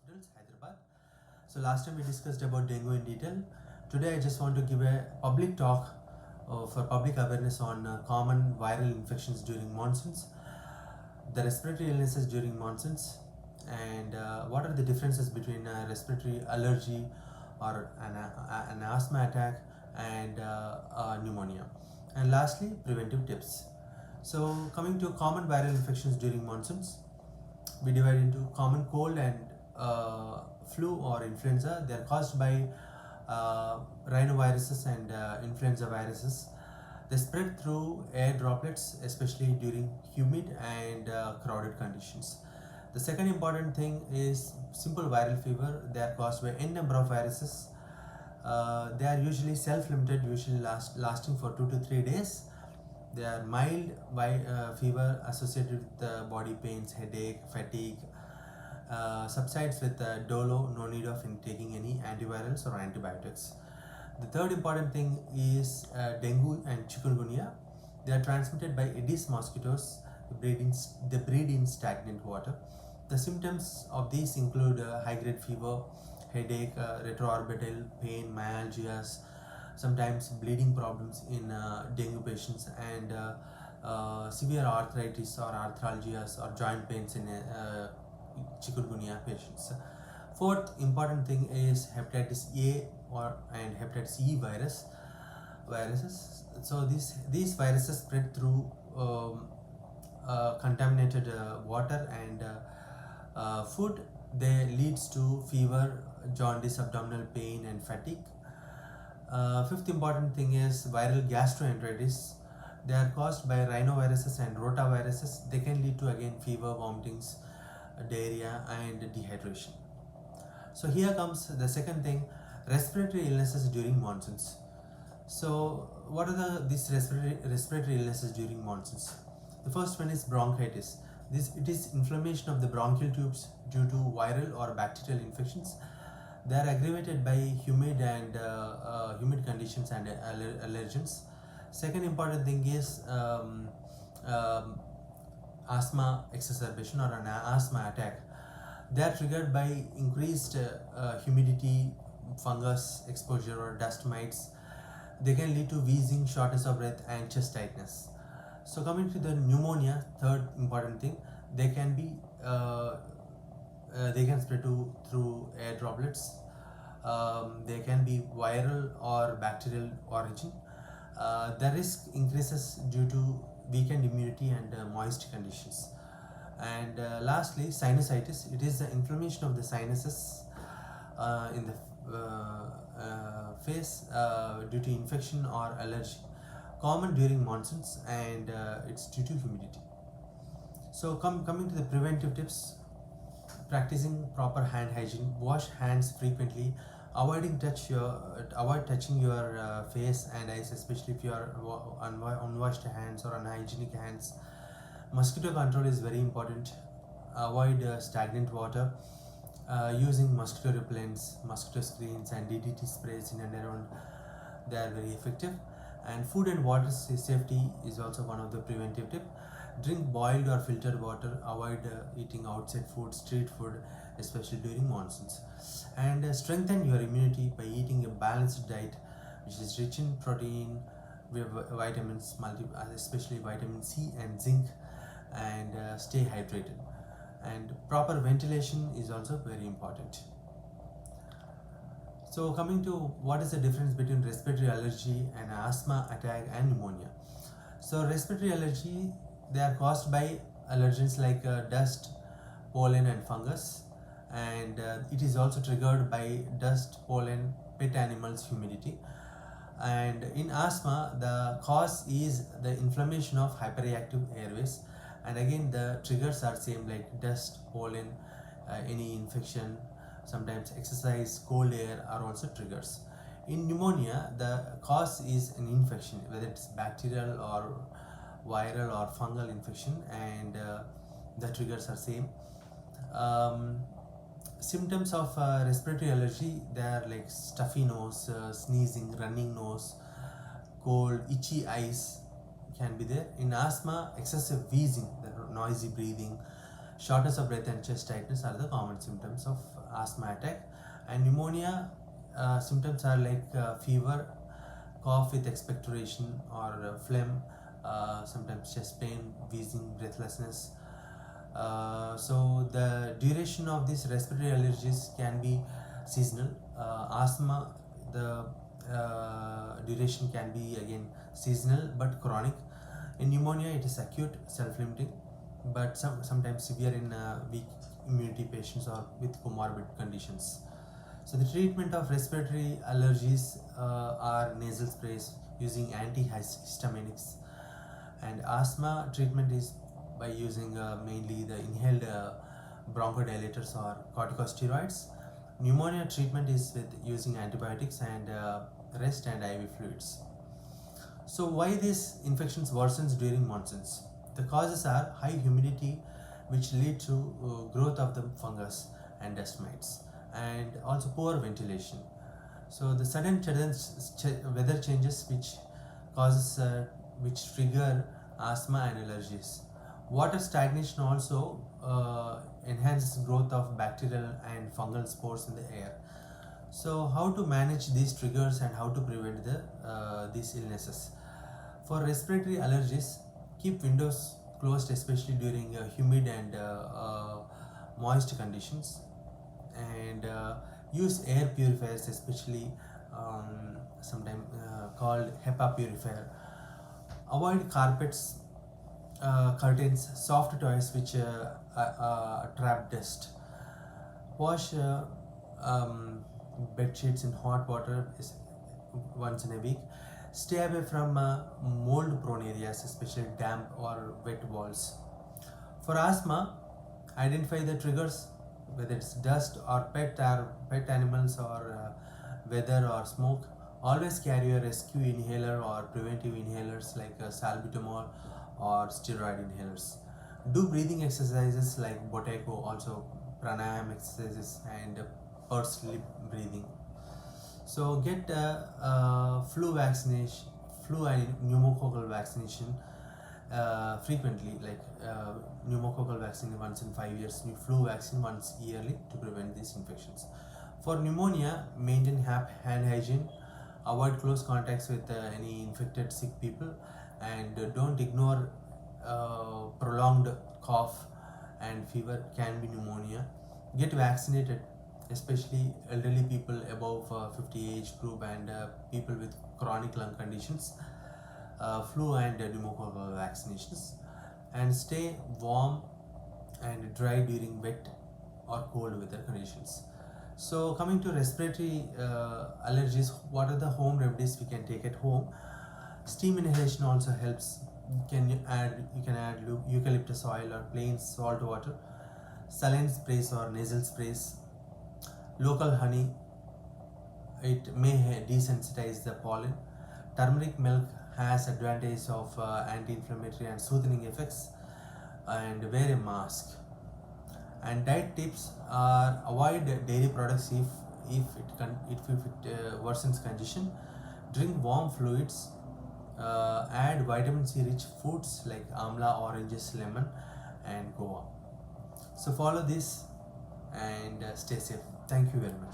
Hospitals, Hyderabad. So last time we discussed about dengue in detail. Today I just want to give a public talk for public awareness on common viral infections during monsoons, the respiratory illnesses during monsoons, and what are the differences between respiratory allergy or an asthma attack and pneumonia, and lastly preventive tips. So coming to common viral infections during monsoons, we divide into common cold and flu or influenza. They are caused by rhinoviruses and influenza viruses. They spread through air droplets, especially during humid and crowded conditions. The second important thing is simple viral fever. They are caused by n number of viruses. They are usually self-limited, usually lasting for 2 to 3 days. They are mild fever associated with body pains, headache, fatigue, subsides with dolo, no need of taking any antivirals or antibiotics. The third important thing is dengue and chikungunya. They are transmitted by Aedes mosquitoes. They breed in stagnant water. The symptoms of these include high-grade fever, headache, retroorbital pain, myalgias, sometimes bleeding problems in dengue patients, and severe arthritis or arthralgias or joint pains in chikungunya patients. Fourth important thing is hepatitis A and hepatitis E viruses. So these viruses spread through contaminated water and food. They leads to fever, jaundice, abdominal pain, and fatigue. Fifth important thing is viral gastroenteritis. They are caused by rhinoviruses and rotaviruses. They can lead to again fever, vomitings, diarrhea, and dehydration. So here comes the second thing, respiratory illnesses during monsoons. So what are these respiratory illnesses during monsoons? The first one is bronchitis. It is inflammation of the bronchial tubes due to viral or bacterial infections. They are aggravated by humid conditions and allergens. Second important thing is asthma exacerbation or an asthma attack. They are triggered by increased humidity, fungus exposure, or dust mites. They can lead to wheezing, shortness of breath, and chest tightness. So coming to the pneumonia, third important thing, they can be they can spread through air droplets. They can be viral or bacterial origin. The risk increases due to weakened immunity and moist conditions. And lastly, sinusitis. It is the inflammation of the sinuses in the face due to infection or allergy, common during monsoons, and it's due to humidity. So coming to the preventive tips, practicing proper hand hygiene, wash hands frequently, avoid touching your face and eyes, especially if you are unwashed hands or unhygienic hands. Mosquito control is very important. Avoid stagnant water. Using mosquito repellents, mosquito screens, and DDT sprays in and around, they are very effective. And food and water safety is also one of the preventive tips. Drink boiled or filtered water. Avoid eating outside food, street food, especially during monsoons. And strengthen your immunity by eating a balanced diet which is rich in protein, vitamins, especially vitamin C and zinc, and stay hydrated. And proper ventilation is also very important. So coming to what is the difference between respiratory allergy and asthma attack and pneumonia. So respiratory allergy, they are caused by allergens like dust, pollen, and fungus, and it is also triggered by dust, pollen, pet animals, humidity. And in asthma, the cause is the inflammation of hyperreactive airways, and again the triggers are same like dust, pollen, any infection, sometimes exercise, cold air are also triggers. In pneumonia, the cause is an infection, whether it's bacterial or viral or fungal infection, and the triggers are same. Symptoms of respiratory allergy, they are like stuffy nose, sneezing, running nose, cold, itchy eyes can be there. In asthma, excessive wheezing, the noisy breathing, Shortness of breath and chest tightness are the common symptoms of asthma attack. And pneumonia symptoms are like fever, cough with expectoration or phlegm, sometimes chest pain, wheezing, breathlessness. So the duration of these respiratory allergies can be seasonal. Asthma, the duration can be again seasonal but chronic. In pneumonia, it is acute, self-limiting, but sometimes severe in weak immunity patients or with comorbid conditions. So the treatment of respiratory allergies are nasal sprays using antihistaminics, and asthma treatment is by using mainly the inhaled bronchodilators or corticosteroids. Pneumonia treatment is with using antibiotics and rest and IV fluids. So why these infections worsens during monsoons? The causes are high humidity, which lead to growth of the fungus and dust mites, and also poor ventilation. So the sudden weather changes which trigger asthma and allergies. Water stagnation also enhances growth of bacterial and fungal spores in the air. So how to manage these triggers and how to prevent these illnesses? For respiratory allergies, keep windows closed, especially during humid and moist conditions, and use air purifiers, especially sometimes called HEPA purifier. Avoid carpets, curtains, soft toys which trap dust. Wash bed sheets in hot water once in a week. Stay away from mold prone areas, especially damp or wet walls. For asthma, identify the triggers, whether it's dust or pet animals or weather or smoke. Always carry a rescue inhaler or preventive inhalers like salbutamol or steroid inhalers. Do breathing exercises like Boteko, also pranayam exercises, and pursed lip breathing. So get flu vaccination, flu and pneumococcal vaccination frequently, like pneumococcal vaccine once in 5 years, new flu vaccine once yearly to prevent these infections. For pneumonia, maintain hand hygiene, avoid close contacts with any infected sick people, and don't ignore prolonged cough and fever can be pneumonia. Get vaccinated, especially elderly people above 50 age group and people with chronic lung conditions, flu and pneumococcal vaccinations, and stay warm and dry during wet or cold weather conditions. So coming to respiratory allergies, what are the home remedies we can take at home? Steam inhalation also helps. You can add eucalyptus oil or plain salt water. Saline sprays or nasal sprays. Local honey, it may desensitize the pollen. Turmeric milk has advantage of anti-inflammatory and soothing effects. And wear a mask. And diet tips are avoid dairy products if it worsens condition. Drink warm fluids. Add vitamin C rich foods like amla, oranges, lemon, and guava. So follow this and stay safe. Thank you very much.